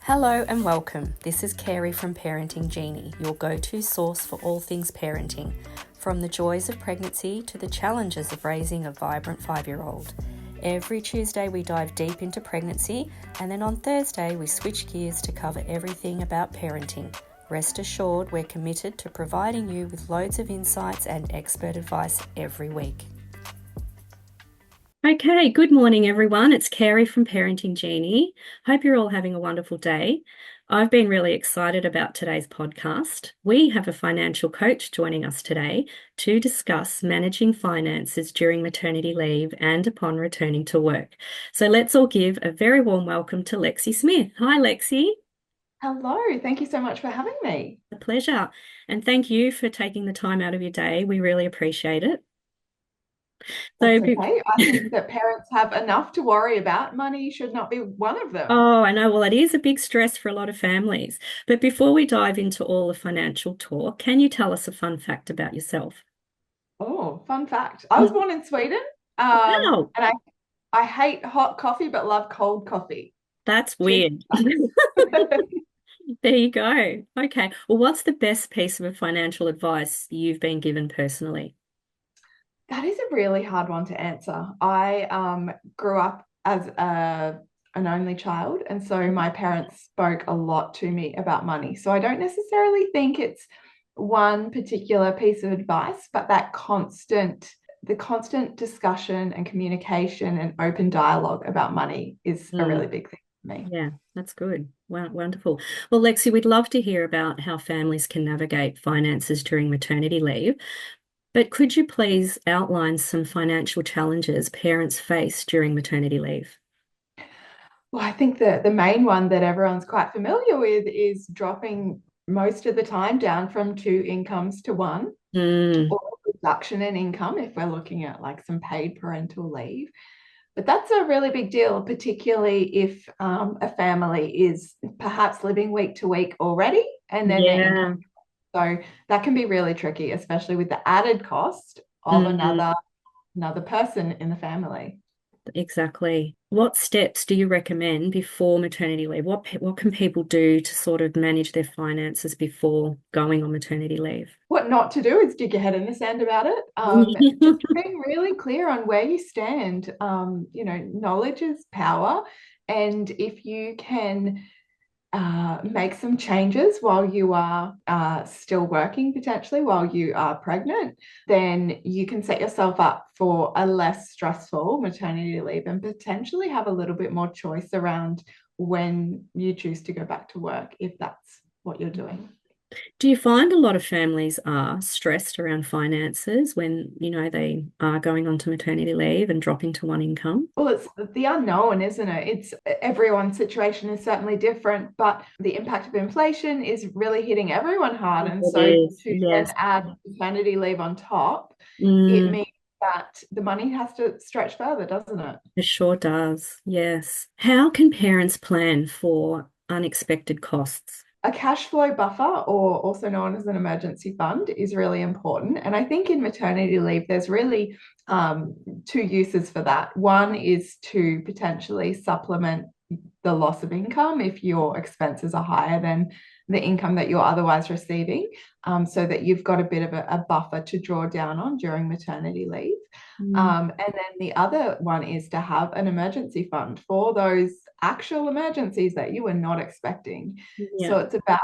Hello and welcome. This is Carrie from Parenting Genie, your go-to source for all things parenting, from the joys of pregnancy to the challenges of raising a vibrant 5-year-old. Every Tuesday we dive deep into pregnancy, and then on Thursday we switch gears to cover everything about parenting. Rest assured, we're committed to providing you with loads of insights and expert advice every week. Okay, good morning, everyone. It's Carrie from Parenting Genie. Hope you're all having a wonderful day. I've been really excited about today's podcast. We have a financial coach joining us today to discuss managing finances during maternity leave and upon returning to work. So let's all give a very warm welcome to Lexi Smith. Hi, Lexi. Hello, thank you so much for having me. A pleasure. And thank you for taking the time out of your day. We really appreciate it. That's So, okay. I think that parents have enough to worry about. Money should not be one of them. Oh, I know. Well, it is a big stress for a lot of families. But before we dive into all the financial talk, can you tell us a fun fact about yourself? Oh, fun fact. I was born in Sweden, Wow, and I hate hot coffee but love cold coffee. that's Cheap. weird. There you go. Okay. Well, what's the best piece of financial advice you've been given personally? That is a really hard one to answer. I grew up as an only child, and so my parents spoke a lot to me about money. So I don't necessarily think it's one particular piece of advice, but the constant discussion and communication and open dialogue about money is a really Mm, big thing for me. yeah, that's good. Wow, wonderful. Well, Lexi, we'd love to hear about how families can navigate finances during maternity leave. But could you please outline some financial challenges parents face during maternity leave? Well, I think the main one that everyone's quite familiar with is dropping most of the time down from two incomes to one, Mm, or reduction in income if we're looking at like some paid parental leave. But that's a really big deal, particularly if a family is perhaps living week to week already and then their income. yeah. So that can be really tricky, especially with the added cost of Mm, another person in the family. exactly. What steps do you recommend before maternity leave? What can people do to sort of manage their finances before going on maternity leave? What not to do is dig your head in the sand about it. Just being really clear on where you stand. Knowledge is power. And if you can make some changes while you are still working, potentially while you are pregnant, then you can set yourself up for a less stressful maternity leave and potentially have a little bit more choice around when you choose to go back to work, if that's what you're doing. Do you find a lot of families are stressed around finances when, they are going on to maternity leave and dropping to one income? Well, it's the unknown, isn't it? It's everyone's situation is certainly different, but the impact of inflation is really hitting everyone hard. And It so is, to then yes. add maternity leave on top, it Mm. means that the money has to stretch further, doesn't it? It sure does. Yes. How can parents plan for unexpected costs? A cash flow buffer, or also known as an emergency fund, is really important. And I think in maternity leave, there's really two uses for that. One is to potentially supplement the loss of income if your expenses are higher than the income that you're otherwise receiving, so that you've got a bit of a buffer to draw down on during maternity leave. Mm. And then the other one is to have an emergency fund for those actual emergencies that you were not expecting. Yeah. So it's about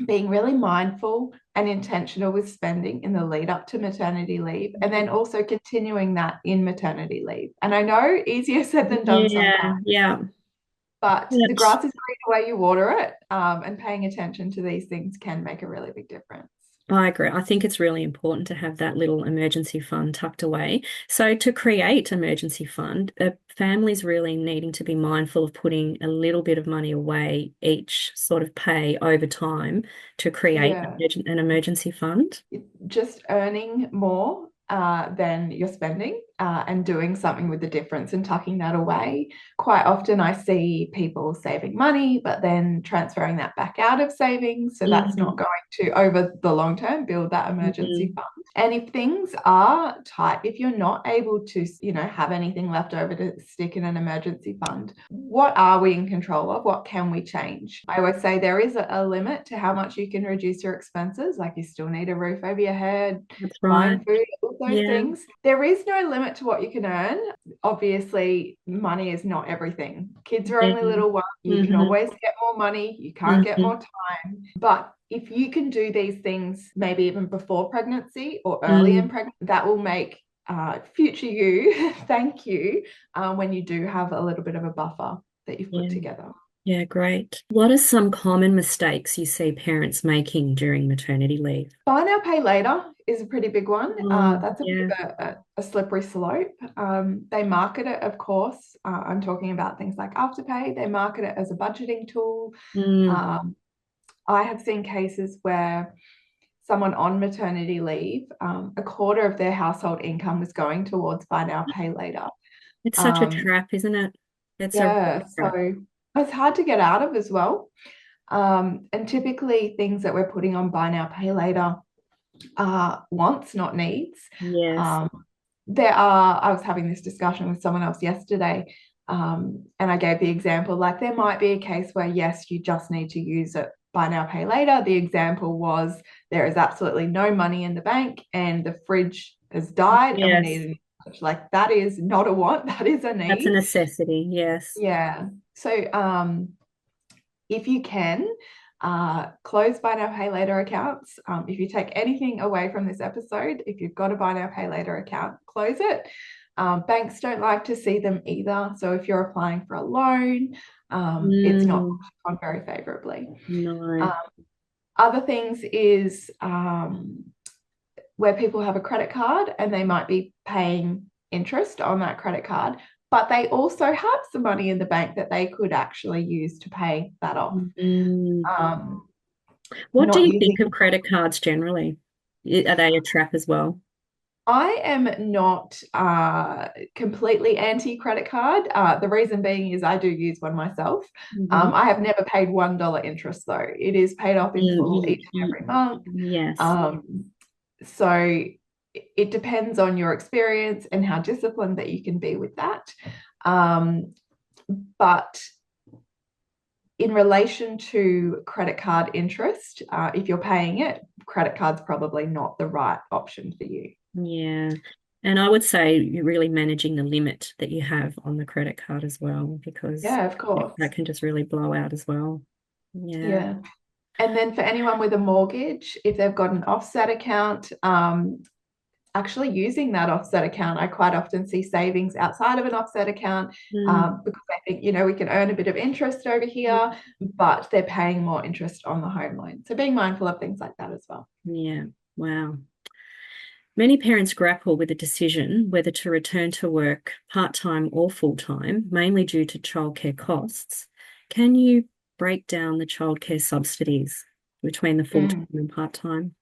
being really mindful and intentional with spending in the lead up to maternity leave, and then also continuing that in maternity leave. And I know easier said than done Yeah. sometimes, Yeah. but the That's grass is green the way you water it, and paying attention to these things can make a really big difference. I agree. I think it's really important to have that little emergency fund tucked away. So to create emergency fund, families really needing to be mindful of putting a little bit of money away each sort of pay over time to create Yeah. an emergency fund. Just earning more than you're spending, and doing something with the difference and tucking that away. Quite often, I see people saving money, but then transferring that back out of savings. So that's not Mm, going to, over the long term, build that emergency mm, fund. And if things are tight, if you're not able to, have anything left over to stick in an emergency fund, what are we in control of? What can we change? I always say there is a limit to how much you can reduce your expenses. Like you still need a roof over your head, That's buying right. food, all those Yeah. things. There is no limit to what you can earn. Obviously, money is not everything. Kids are Yeah. only little ones. You can always get more money. You can't get more time. But if you can do these things maybe even before pregnancy or early in pregnancy, that will make future you thank you when you do have a little bit of a buffer that you've put together. Yeah, great. What are some common mistakes you see parents making during maternity leave? Buy now, pay later is a pretty big one. That's a Yeah. bit of a slippery slope. They market it, of course. I'm talking about things like Afterpay. They market it as a budgeting tool. I have seen cases where someone on maternity leave, a quarter of their household income was going towards buy now, pay later. It's such a trap, isn't it? It's a Yeah, trap. so it's hard to get out of as well. And typically things that we're putting on buy now, pay later are wants, not needs. Yes. I was having this discussion with someone else yesterday, and I gave the example, like there might be a case where, yes, you just need to use it buy now, pay later. The example was there is absolutely no money in the bank and the fridge has died and we Yes. need a new fridge. Like that is not a want, that is a That's a need. necessity. Yes. Yeah. So if you can, close buy now, pay later accounts. If you take anything away from this episode, if you've got a buy now, pay later account, close it. Banks don't like to see them either. So if you're applying for a loan, it's not on very favorably. No. Other things is where people have a credit card and they might be paying interest on that credit card, but they also have some money in the bank that they could actually use to pay that off. What do you think of credit cards generally? Are they a trap as well? I am not completely anti-credit card. The reason being is I do use one myself. I have never paid $1 interest though. It is paid off in full each and every month. Yes. So it depends on your experience and how disciplined that you can be with that. But in relation to credit card interest, if you're paying it, credit card's probably not the right option for you. Yeah. And I would say you're really managing the limit that you have on the credit card as well, because yeah, of course, that can just really blow out as well. Yeah. And then for anyone with a mortgage, if they've got an offset account, actually using that offset account, I quite often see savings outside of an offset account because I think, we can earn a bit of interest over here, but they're paying more interest on the home loan. So being mindful of things like that as well. Yeah. Wow. Many parents grapple with the decision whether to return to work part-time or full-time, mainly due to childcare costs. Can you break down the childcare subsidies between the full-time and part-time?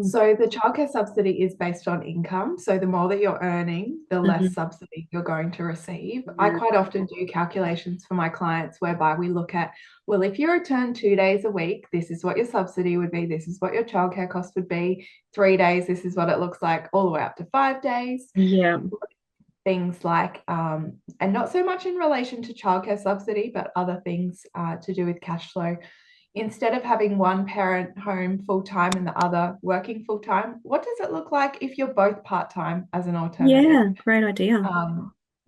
So the childcare subsidy is based on income. So the more that you're earning, the less subsidy you're going to receive. I quite often do calculations for my clients whereby we look at, well, if you return 2 days a week, this is what your subsidy would be. This is what your childcare cost would be. 3 days, this is what it looks like, all the way up to 5 days. Yeah. Things like, and not so much in relation to childcare subsidy, but other things to do with cash flow. Instead of having one parent home full-time and the other working full-time, what does it look like if you're both part-time as an alternative? Yeah, great idea.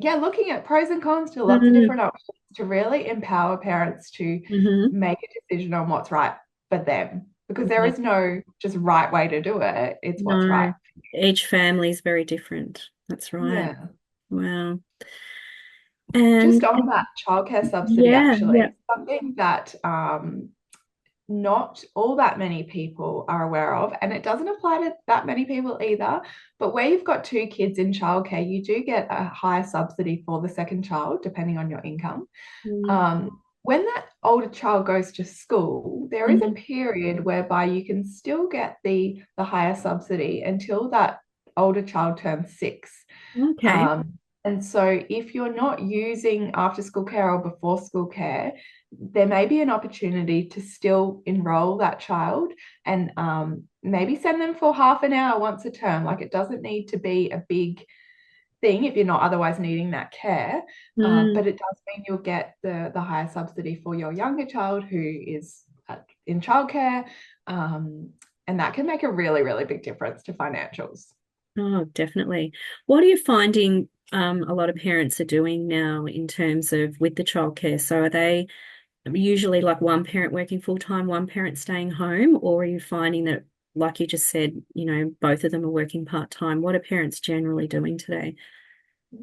Looking at pros and cons to lots of different options to really empower parents to make a decision on what's right for them. Because there is no just right way to do it. It's what's right. Each family is very different. That's right. Yeah. Wow. And just on that childcare subsidy, something that not all that many people are aware of, and it doesn't apply to that many people either, but where you've got 2 kids in childcare, you do get a higher subsidy for the second child, depending on your income. When that older child goes to school, there is a period whereby you can still get the higher subsidy until that older child turns 6. Okay. And so if you're not using after school care or before school care, there may be an opportunity to still enroll that child and maybe send them for half an hour once a term. Like it doesn't need to be a big thing if you're not otherwise needing that care. Mm. But it does mean you'll get the higher subsidy for your younger child who is in childcare. And that can make a really, really big difference to financials. Oh, definitely. What are you finding a lot of parents are doing now in terms of with the childcare? So are they usually like one parent working full time, one parent staying home, or are you finding that, like you just said, both of them are working part time? What are parents generally doing today?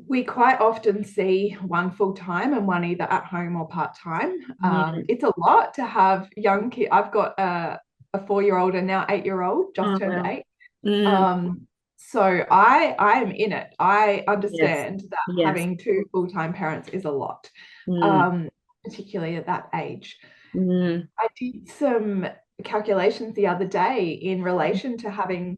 We quite often see one full time and one either at home or part time. Yeah. It's a lot to have young kids. I've got a 4-year-old and now 8-year-old, just Oh, turned wow. 8. Mm, So I am in it. I yes. understand that Yes. having two full-time parents is a lot, Mm, um, particularly at that age. mm, I did some calculations the other day in relation to having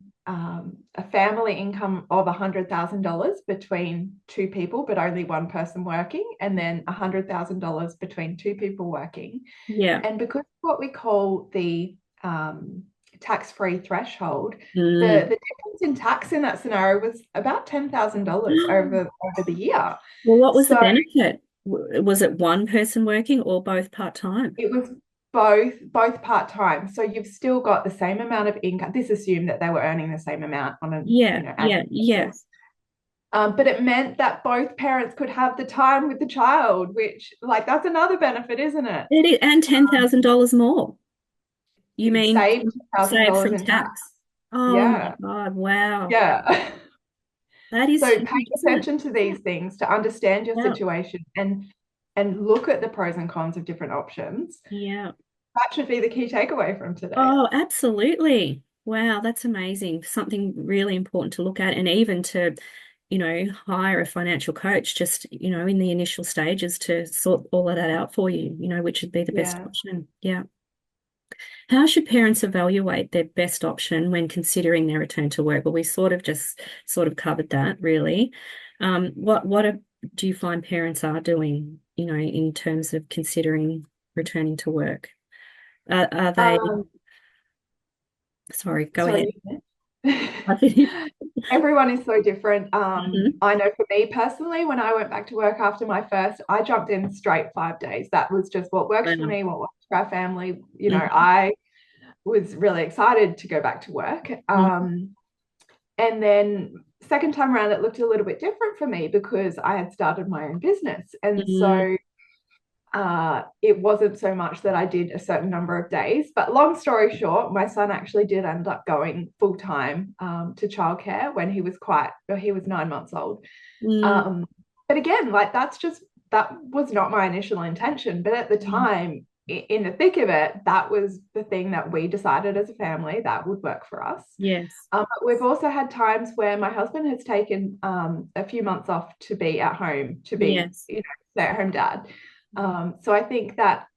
a family income of $100,000 between two people, but only one person working, and then $100,000 between two people working. yeah. And because of what we call the tax-free threshold, the Mm. difference in tax in that scenario was about $10,000 over the year. Well, what was the So benefit? Was it one person working or both part time? it was both part-time. So you've still got the same amount of income. This assumed that they were earning the same amount on an Yeah, annual yeah, yeah. basis. But it meant that both parents could have the time with the child, which like that's another benefit, isn't it? It is, and $10,000 more. You It mean saved saved $1,000 from in tax. tax? Oh my Yeah. God, wow. Yeah. That is So pay huge, isn't it? attention to these things to understand your Yeah, situation and look at the pros and cons of different options. yeah. That should be the key takeaway from today. Oh, absolutely. Wow, that's amazing. Something really important to look at, and even to, hire a financial coach just, in the initial stages to sort all of that out for you, which would be the best Yeah. option. Yeah. How should parents evaluate their best option when considering their return to work? Well, we sort of covered that really. Do you find parents are doing, in terms of considering returning to work? Are they, Um, sorry, go ahead. sorry. I think, Everyone is so different. Mhm. I know for me personally, when I went back to work after my first, I jumped in straight 5 days. That was just what works for Wow. me, what works for our family. Mhm. I was really excited to go back to work. And then second time around, it looked a little bit different for me because I had started my own business. And Mhm. so it wasn't so much that I did a certain number of days. But long story short, my son actually did end up going full time to childcare when he was 9 months old. Mm. Um, but again, like that was not my initial intention. But at the Mm. time, in the thick of it, that was the thing that we decided as a family that would work for us. Yes. But we've also had times where my husband has taken a few months off to be at home, to be, Yes. stay-at-home dad. So I think that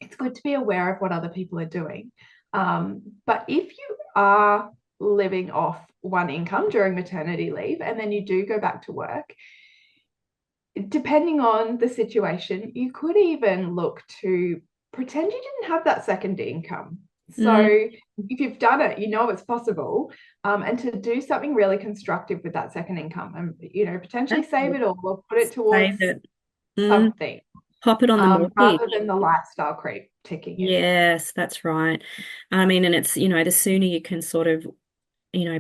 it's good to be aware of what other people are doing. But if you are living off one income during maternity leave and then you do go back to work, depending on the situation, you could even look to pretend you didn't have that second income. So Mm. if you've done it, you know it's possible, and to do something really constructive with that second income, and potentially That's save good. it all or put it towards Save it. Mm. something, Pop it on the rather mortgage. than the lifestyle creep ticking in. Yes, that's right. I mean, and it's, the sooner you can sort of,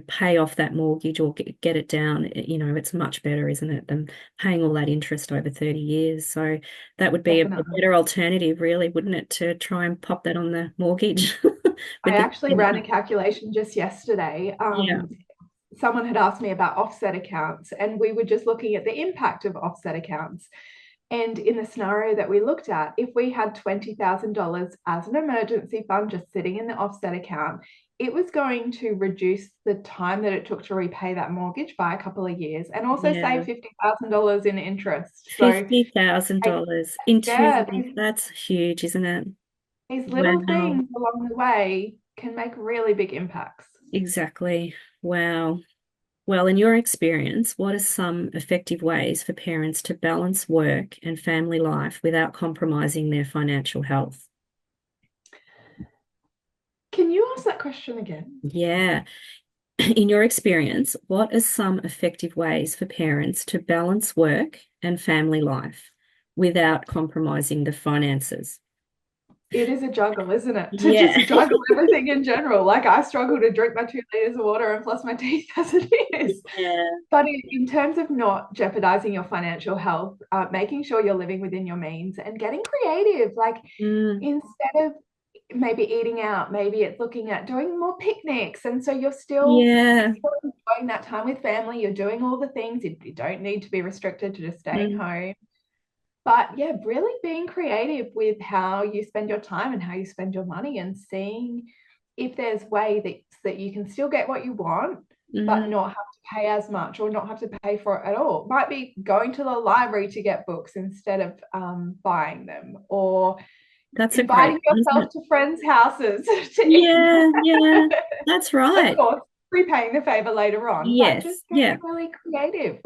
pay off that mortgage or get it down, it's much better, isn't it, than paying all that interest over 30 years. So that would be a Definitely. better alternative, really, wouldn't it, to try and pop that on the mortgage I with the actually ran a income. calculation just yesterday. Yeah. Someone had asked me about offset accounts, and we were just looking at the impact of offset accounts. And in the scenario that we looked at, if we had $20,000 as an emergency fund just sitting in the offset account, it was going to reduce the time that it took to repay that mortgage by a couple of years and also Yeah. save $50,000 in interest. So, $50,000 in two yeah, years. That's huge, isn't it? these little Wow. things along the way can make really big impacts. Exactly. Wow. Well, in your experience, what are some effective ways for parents to balance work and family life without compromising their financial health? Can you ask that question again? Yeah. In your experience, what are some effective ways for parents to balance work and family life without compromising the finances? It is a juggle, isn't it? To Yeah. just juggle everything in general. Like I struggle to drink my 2 liters of water and floss my teeth as it is. Yeah. But in terms of not jeopardizing your financial health, making sure you're living within your means and getting creative, like Mm, instead of maybe eating out, maybe it's looking at doing more picnics. And so you're yeah. still enjoying that time with family. You're doing all the things. You don't need to be restricted to just staying Mm, home. But yeah, really being creative with how you spend your time and how you spend your money and seeing if there's way that you can still get what you want, but mm. not have to pay as much or not have to pay for it at all. Might be going to the library to get books instead of buying them, or That's a great inviting one, isn't yourself it? to friends' houses to eat. Yeah, yeah, that's Of right. course, repaying the favor later on, but just Yes, getting yeah, really creative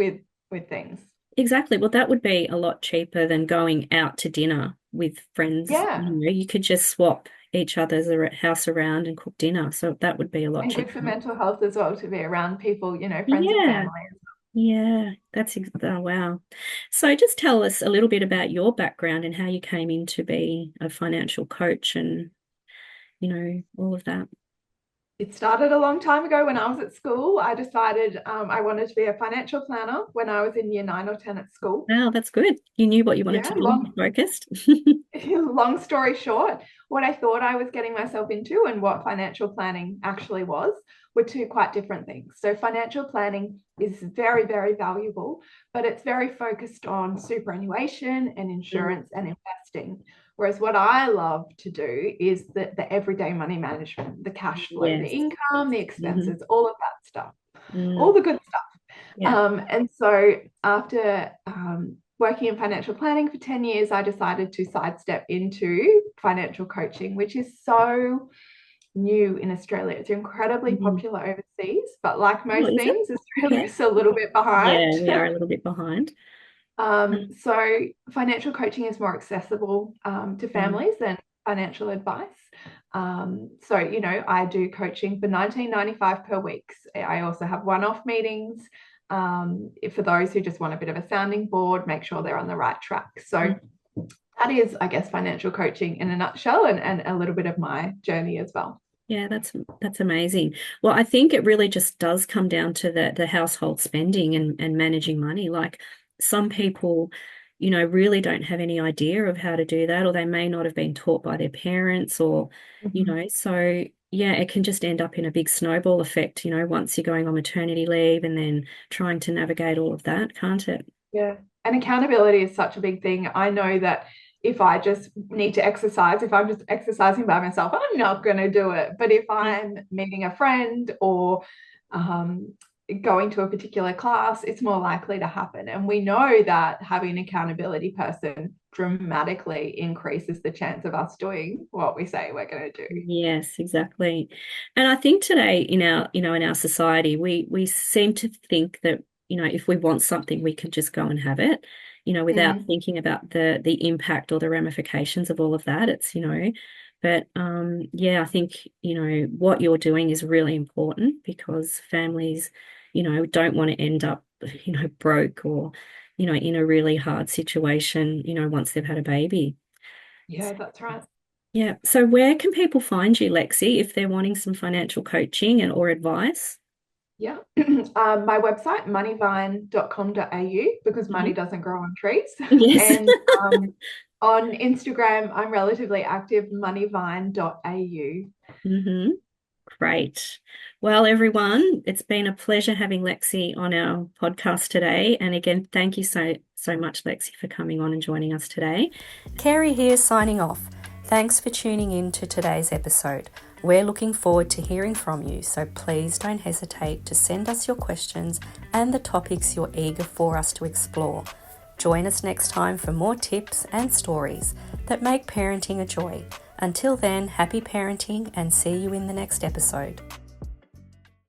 with things. exactly. Well, that would be a lot cheaper than going out to dinner with friends. Yeah. You could just swap each other's house around and cook dinner. So that would be a lot And good cheaper. for mental health as well to be around people, friends and Yeah, family. yeah, oh, wow. So just tell us a little bit about your background and how you came in to be a financial coach and, all of that. It started a long time ago when I was at school. I decided I wanted to be a financial planner when I was in year 9 or 10 at school. Wow, that's good. You knew what you wanted Yeah, to do, you focused. long story short, what I thought I was getting myself into and what financial planning actually was were two quite different things. So, financial planning is very, very valuable, but it's very focused on superannuation and Mm, insurance and investing. Whereas what I love to do is the everyday money management, the cash flow, the yes. income, the Hmm. expenses, all of that stuff, all Mm, the good stuff. yeah. And so after working in financial planning for 10 years, I decided to sidestep into financial coaching, which is so new in Australia. It's incredibly Mm. popular overseas, but like Oh, most is it? things, Okay. Australia's a little bit behind. Yeah, we are a little bit behind. So financial coaching is more accessible to Mm. families than financial advice. I do coaching for $19.95 per week. I also have one-off meetings for those who just want a bit of a sounding board, make sure they're on the right track. So Mm. that is, I guess, financial coaching in a nutshell, and a little bit of my journey as well. Yeah, that's amazing. Well, I think it really just does come down to the household spending and managing money. Like some people, really don't have any idea of how to do that, or they may not have been taught by their parents, or, Mhm. so yeah, it can just end up in a big snowball effect, once you're going on maternity leave and then trying to navigate all of that, can't it? Yeah. And accountability is such a big thing. I know that if I just need to exercise, if I'm just exercising by myself, I'm not going to do it. But if Mm. I'm meeting a friend or um, going to a particular class, it's more likely to happen. And we know that having an accountability person dramatically increases the chance of us doing what we say we're going to do. Yes, exactly. And I think today in our society, we seem to think that, if we want something, we can just go and have it, without Mm, thinking about the impact or the ramifications of all of that. But yeah, I think, what you're doing is really important because families, don't want to end up, broke or, in a really hard situation, once they've had a baby. yeah, that's right. Yeah. So where can people find you, Lexi, if they're wanting some financial coaching and or advice? Yeah. My website, moneyvine.com.au, because money Mhm. doesn't grow on trees. Yes. And on Instagram, I'm relatively active, moneyvine.au. Hmm. Great. Well, everyone, it's been a pleasure having Lexi on our podcast today. And again, thank you so much, Lexi, for coming on and joining us today. Carrie here signing off. Thanks for tuning in to today's episode. We're looking forward to hearing from you, so please don't hesitate to send us your questions and the topics you're eager for us to explore. Join us next time for more tips and stories that make parenting a joy. Until then, happy parenting and see you in the next episode.